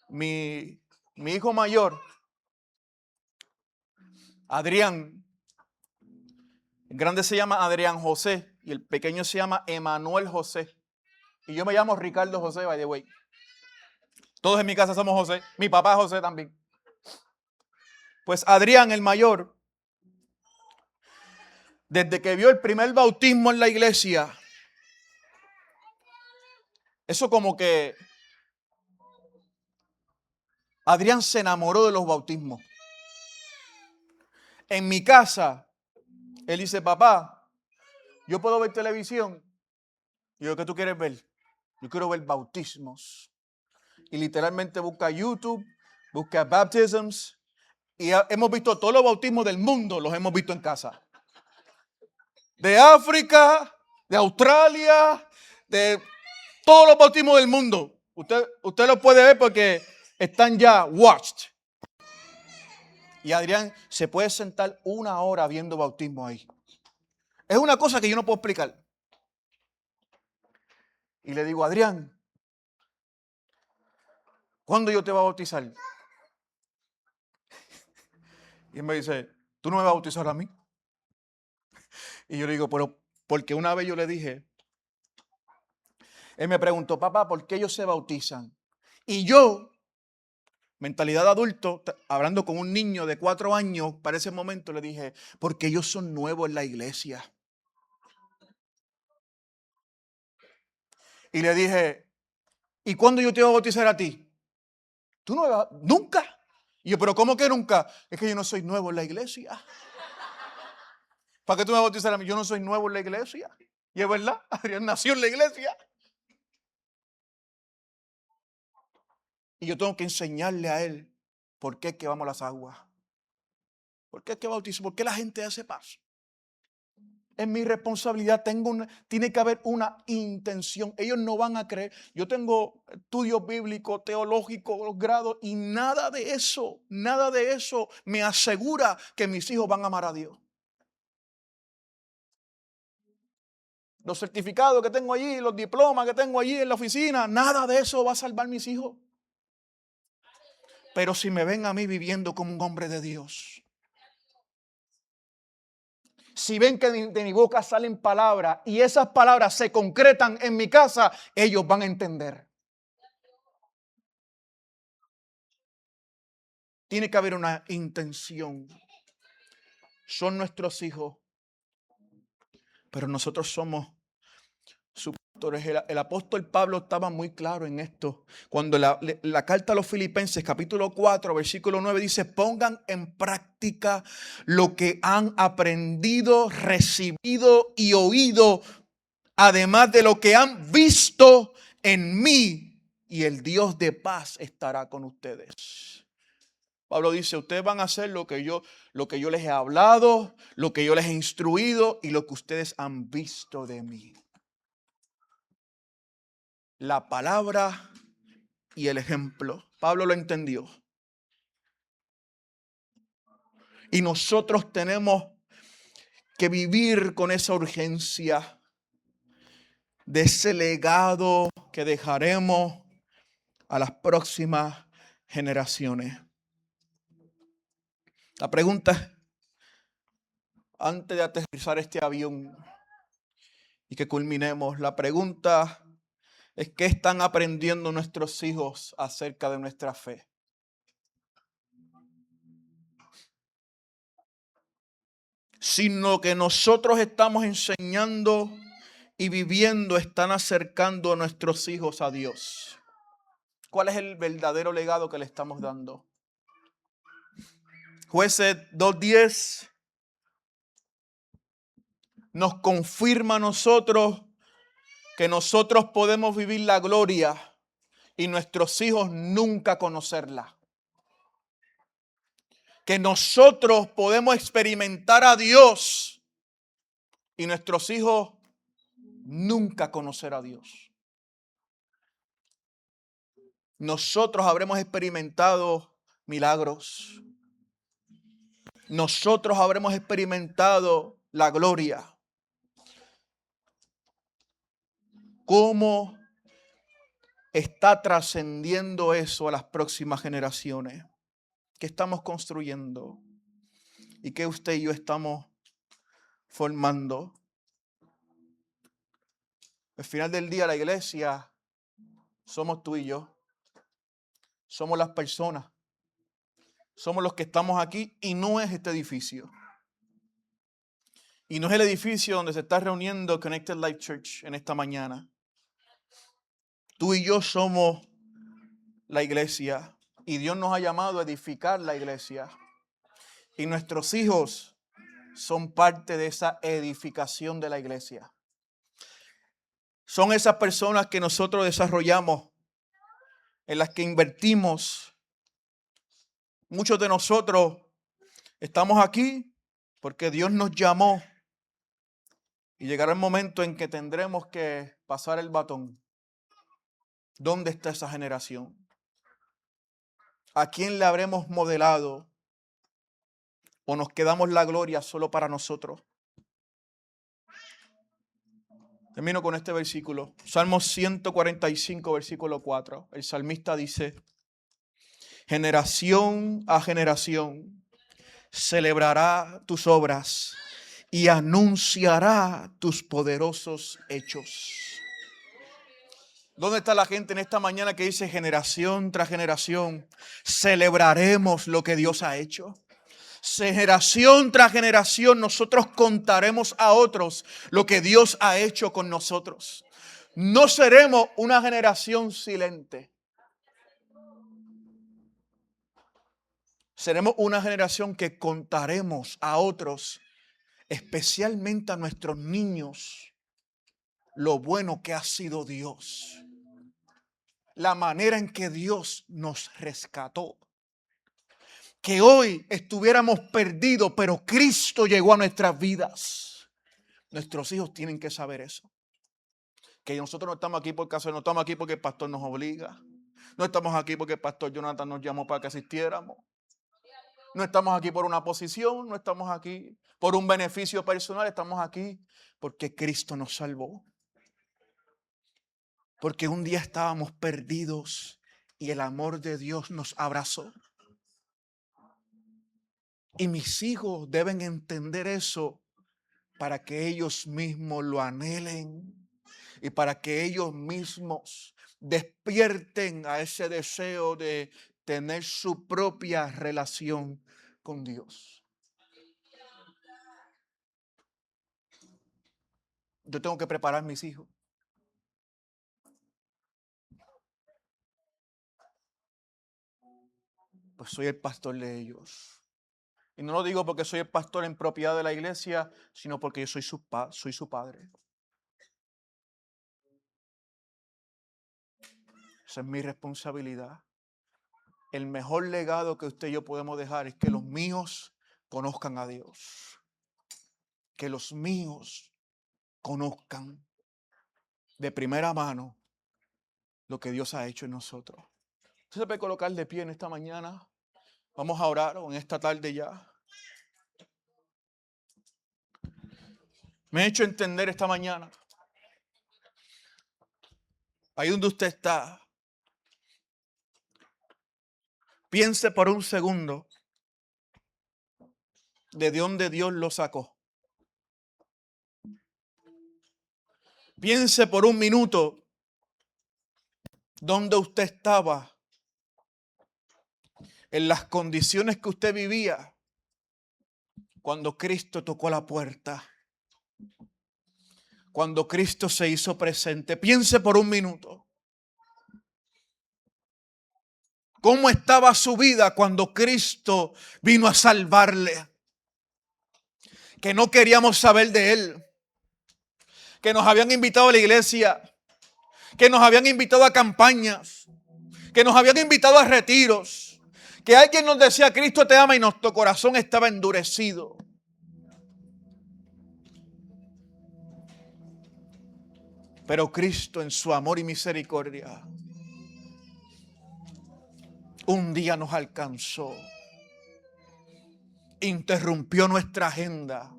Speaker 1: Mi hijo mayor, Adrián, el grande se llama Adrián José y el pequeño se llama Emanuel José. Y yo me llamo Ricardo José, by the way. Todos en mi casa somos José. Mi papá José también. Pues Adrián, el mayor, desde que vio el primer bautismo en la iglesia, eso como que Adrián se enamoró de los bautismos. En mi casa, él dice, papá, ¿yo puedo ver televisión? Y yo, ¿qué tú quieres ver? Yo quiero ver bautismos. Y literalmente busca YouTube, busca baptisms. Y hemos visto todos los bautismos del mundo, los hemos visto en casa. De África, de Australia, de todos los bautismos del mundo. Usted lo puede ver porque están ya watched. Y Adrián se puede sentar 1 hora viendo bautismo ahí. Es una cosa que yo no puedo explicar. Y le digo, Adrián, ¿cuándo yo te voy a bautizar? Y él me dice, ¿tú no me vas a bautizar a mí? Y yo le digo, pero porque una vez yo le dije, él me preguntó, papá, ¿por qué ellos se bautizan? Y yo, mentalidad de adulto, hablando con un niño de 4 años, para ese momento le dije, porque ellos son nuevos en la iglesia. Y le dije, ¿y cuándo yo te voy a bautizar a ti? ¿Tú no me vas? ¿Nunca? Y yo, ¿pero cómo que nunca? Es que yo no soy nuevo en la iglesia. ¿Para qué tú me vas a bautizar a mí? Yo no soy nuevo en la iglesia. Y es verdad, Adrián nació en la iglesia. Y yo tengo que enseñarle a él por qué es que vamos a las aguas. ¿Por qué es que bautizo? ¿Por qué la gente hace paso? Es mi responsabilidad, tiene que haber una intención. Ellos no van a creer. Yo tengo estudios bíblicos, teológicos, los grados, y nada de eso me asegura que mis hijos van a amar a Dios. Los certificados que tengo allí, los diplomas que tengo allí en la oficina, nada de eso va a salvar a mis hijos. Pero si me ven a mí viviendo como un hombre de Dios, si ven que de mi boca salen palabras y esas palabras se concretan en mi casa, ellos van a entender. Tiene que haber una intención. Son nuestros hijos, pero nosotros somos sus pastores. El apóstol Pablo estaba muy claro en esto. Cuando la carta a los Filipenses, capítulo 4, versículo 9, dice, pongan en práctica lo que han aprendido, recibido y oído, además de lo que han visto en mí, y el Dios de paz estará con ustedes. Pablo dice, ustedes van a hacer lo que yo les he hablado, lo que yo les he instruido y lo que ustedes han visto de mí. La palabra y el ejemplo. Pablo lo entendió. Y nosotros tenemos que vivir con esa urgencia de ese legado que dejaremos a las próximas generaciones. La pregunta es, antes de aterrizar este avión y que culminemos, la pregunta es, ¿qué están aprendiendo nuestros hijos acerca de nuestra fe? Si lo que nosotros estamos enseñando y viviendo están acercando a nuestros hijos a Dios? ¿Cuál es el verdadero legado que le estamos dando? Jueces 2:10 nos confirma a nosotros que nosotros podemos vivir la gloria y nuestros hijos nunca conocerla. Que nosotros podemos experimentar a Dios y nuestros hijos nunca conocer a Dios. Nosotros habremos experimentado milagros. Nosotros habremos experimentado la gloria. ¿Cómo está trascendiendo eso a las próximas generaciones? ¿Qué estamos construyendo? ¿Y qué usted y yo estamos formando? Al final del día, la iglesia somos tú y yo. Somos las personas. Somos los que estamos aquí y no es este edificio. Y no es el edificio donde se está reuniendo Connected Life Church en esta mañana. Tú y yo somos la iglesia y Dios nos ha llamado a edificar la iglesia. Y nuestros hijos son parte de esa edificación de la iglesia. Son esas personas que nosotros desarrollamos, en las que invertimos. Muchos de nosotros estamos aquí porque Dios nos llamó y llegará el momento en que tendremos que pasar el batón. ¿Dónde está esa generación? ¿A quién le habremos modelado? ¿O nos quedamos la gloria solo para nosotros? Termino con este versículo. Salmo 145, versículo 4. El salmista dice: generación a generación celebrará tus obras y anunciará tus poderosos hechos. ¿Dónde está la gente en esta mañana que dice generación tras generación celebraremos lo que Dios ha hecho? Generación tras generación nosotros contaremos a otros lo que Dios ha hecho con nosotros. No seremos una generación silente. Seremos una generación que contaremos a otros, especialmente a nuestros niños, lo bueno que ha sido Dios. La manera en que Dios nos rescató. Que hoy estuviéramos perdidos, pero Cristo llegó a nuestras vidas. Nuestros hijos tienen que saber eso. Que nosotros no estamos aquí por caso, no estamos aquí porque el pastor nos obliga. No estamos aquí porque el pastor Jonathan nos llamó para que asistiéramos. No estamos aquí por una posición, no estamos aquí por un beneficio personal, estamos aquí porque Cristo nos salvó. Porque un día estábamos perdidos y el amor de Dios nos abrazó. Y mis hijos deben entender eso para que ellos mismos lo anhelen y para que ellos mismos despierten a ese deseo de tener su propia relación con Dios. Yo tengo que preparar a mis hijos. Pues soy el pastor de ellos. Y no lo digo porque soy el pastor en propiedad de la iglesia, sino porque yo soy su padre. Esa es mi responsabilidad. El mejor legado que usted y yo podemos dejar es que los míos conozcan a Dios. Que los míos conozcan de primera mano lo que Dios ha hecho en nosotros. Usted se puede colocar de pie en esta mañana. Vamos a orar o en esta tarde ya. Me he hecho entender esta mañana. Ahí donde usted está. Piense por un segundo de dónde Dios lo sacó. Piense por un minuto dónde usted estaba, en las condiciones que usted vivía cuando Cristo tocó la puerta. cuando Cristo se hizo presente. Piense por un minuto. ¿Cómo estaba su vida cuando Cristo vino a salvarle? Que no queríamos saber de Él. Que nos habían invitado a la iglesia. Que nos habían invitado a campañas. Que nos habían invitado a retiros. Que alguien nos decía, Cristo te ama, y nuestro corazón estaba endurecido. Pero Cristo, en su amor y misericordia, un día nos alcanzó. Interrumpió nuestra agenda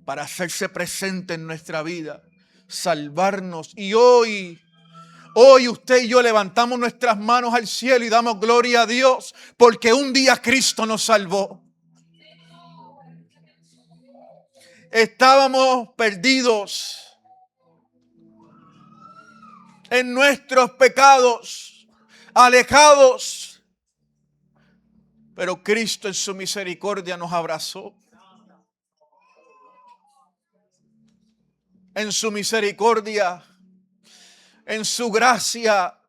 Speaker 1: para hacerse presente en nuestra vida, salvarnos. Y hoy usted y yo levantamos nuestras manos al cielo y damos gloria a Dios, porque un día Cristo nos salvó. Estábamos perdidos en nuestros pecados, alejados, pero Cristo en su misericordia nos abrazó. En su misericordia, en su gracia,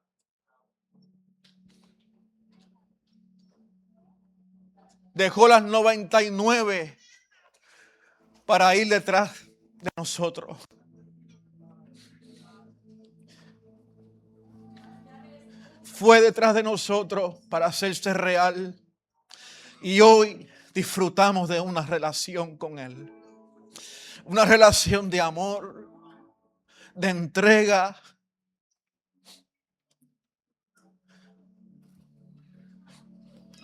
Speaker 1: dejó las 99 para ir detrás de nosotros. Fue detrás de nosotros para hacerse real. Y hoy disfrutamos de una relación con Él. Una relación de amor, de entrega.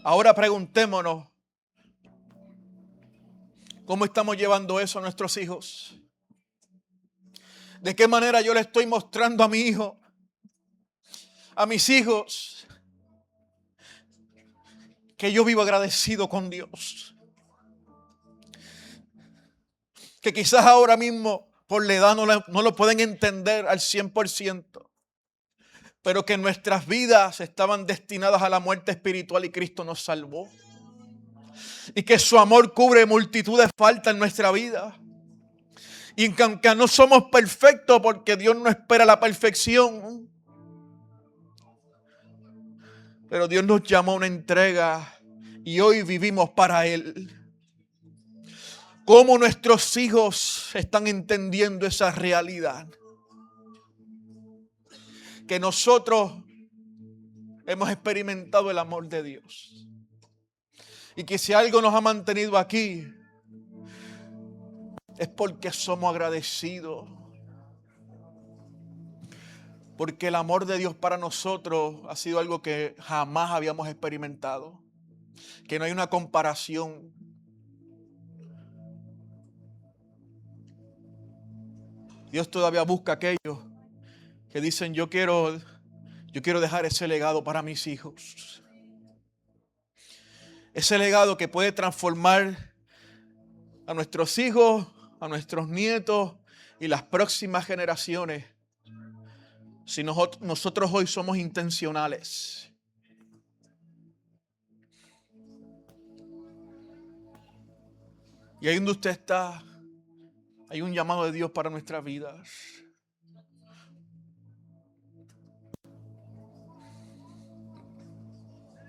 Speaker 1: Ahora preguntémonos, ¿cómo estamos llevando eso a nuestros hijos? ¿De qué manera yo le estoy mostrando a mi hijo, a mis hijos, que yo vivo agradecido con Dios? Que quizás ahora mismo por la edad no lo pueden entender al 100%, pero que nuestras vidas estaban destinadas a la muerte espiritual y Cristo nos salvó. Y que su amor cubre multitud de faltas en nuestra vida. Y que aunque no somos perfectos, porque Dios no espera la perfección, pero Dios nos llamó a una entrega y hoy vivimos para Él. ¿Cómo nuestros hijos están entendiendo esa realidad? Que nosotros hemos experimentado el amor de Dios. Y que si algo nos ha mantenido aquí, es porque somos agradecidos. Porque el amor de Dios para nosotros ha sido algo que jamás habíamos experimentado. Que no hay una comparación. Dios todavía busca a aquellos que dicen, yo quiero dejar ese legado para mis hijos. Ese legado que puede transformar a nuestros hijos, a nuestros nietos y las próximas generaciones. Si nosotros hoy somos intencionales. Y ahí donde usted está, hay un llamado de Dios para nuestras vidas.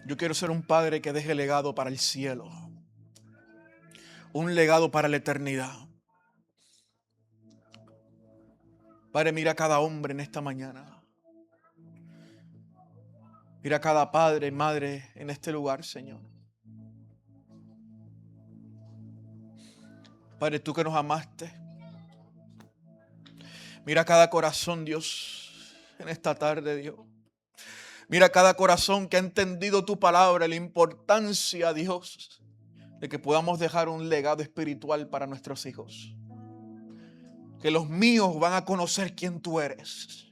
Speaker 1: Yo quiero ser un padre que deje legado para el cielo. Un legado para la eternidad. Padre, mira a cada hombre en esta mañana. Mira a cada padre y madre en este lugar, Señor. Padre, tú que nos amaste. Mira cada corazón, Dios, en esta tarde, Dios. Mira cada corazón que ha entendido tu palabra, la importancia, Dios, de que podamos dejar un legado espiritual para nuestros hijos. Que los míos van a conocer quién tú eres.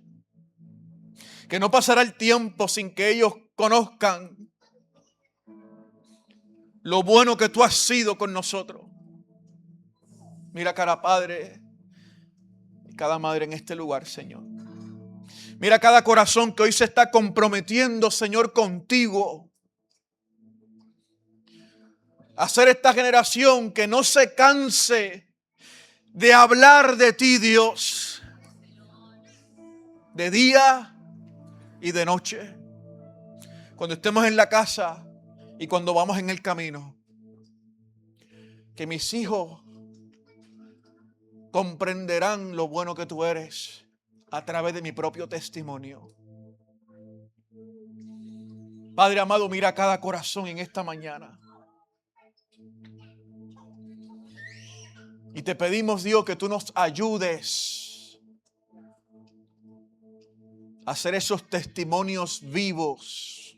Speaker 1: Que no pasará el tiempo sin que ellos conozcan lo bueno que tú has sido con nosotros. Mira cada padre y cada madre en este lugar, Señor. Mira cada corazón que hoy se está comprometiendo, Señor, contigo. A ser esta generación que no se canse de hablar de ti, Dios, de día y de noche. Cuando estemos en la casa y cuando vamos en el camino. Que mis hijos comprenderán lo bueno que tú eres a través de mi propio testimonio. Padre amado, mira cada corazón en esta mañana. Y te pedimos, Dios, que tú nos ayudes a hacer esos testimonios vivos.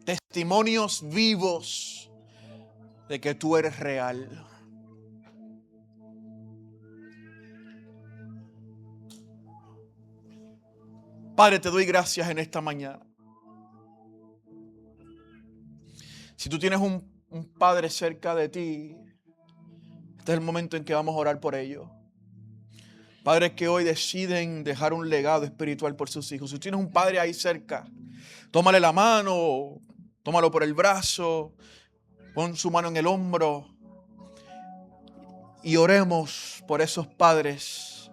Speaker 1: Testimonios vivos de que tú eres real. Padre, te doy gracias en esta mañana. Si tú tienes un padre cerca de ti, este es el momento en que vamos a orar por ellos. Padres que hoy deciden dejar un legado espiritual por sus hijos. Si tienes un padre ahí cerca, tómale la mano, tómalo por el brazo, pon su mano en el hombro y oremos por esos padres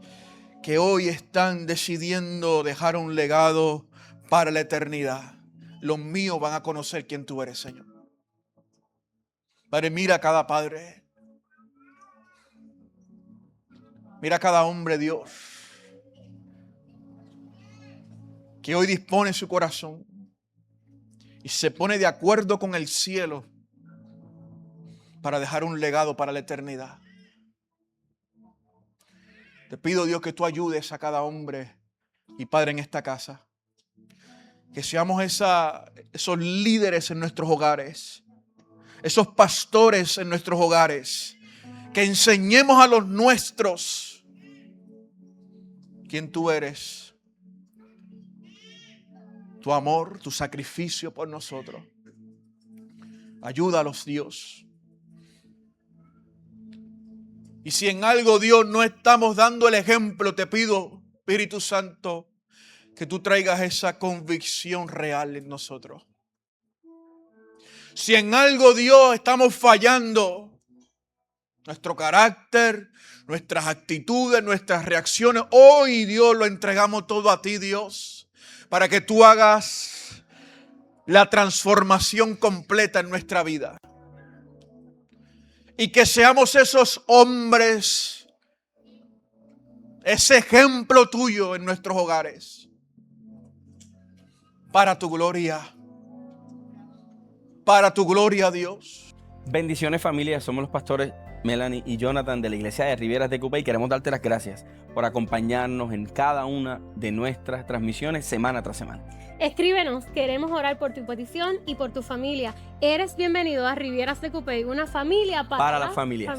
Speaker 1: que hoy están decidiendo dejar un legado para la eternidad. Los míos van a conocer quién tú eres, Señor. Padre, mira a cada padre. Mira a cada hombre, Dios, que hoy dispone su corazón y se pone de acuerdo con el cielo para dejar un legado para la eternidad. Te pido, Dios, que tú ayudes a cada hombre y padre en esta casa. Que seamos esos líderes en nuestros hogares, esos pastores en nuestros hogares, que enseñemos a los nuestros quién tú eres, tu amor, tu sacrificio por nosotros. Ayúdalos, Dios. Y si en algo, Dios, no estamos dando el ejemplo, te pido, Espíritu Santo, que tú traigas esa convicción real en nosotros. Si en algo, Dios, estamos fallando, nuestro carácter, nuestras actitudes, nuestras reacciones, hoy, Dios, lo entregamos todo a ti, Dios, para que tú hagas la transformación completa en nuestra vida. Y que seamos esos hombres, ese ejemplo tuyo en nuestros hogares. Para tu gloria. Para tu gloria, Dios.
Speaker 2: Bendiciones, familia. Somos los pastores Melanie y Jonathan de la iglesia de Rivieras de Cupey y queremos darte las gracias por acompañarnos en cada una de nuestras transmisiones semana tras semana.
Speaker 3: Escríbenos, queremos orar por tu petición y por tu familia. Eres bienvenido a Rivieras de Cupey, una familia para
Speaker 2: las familias.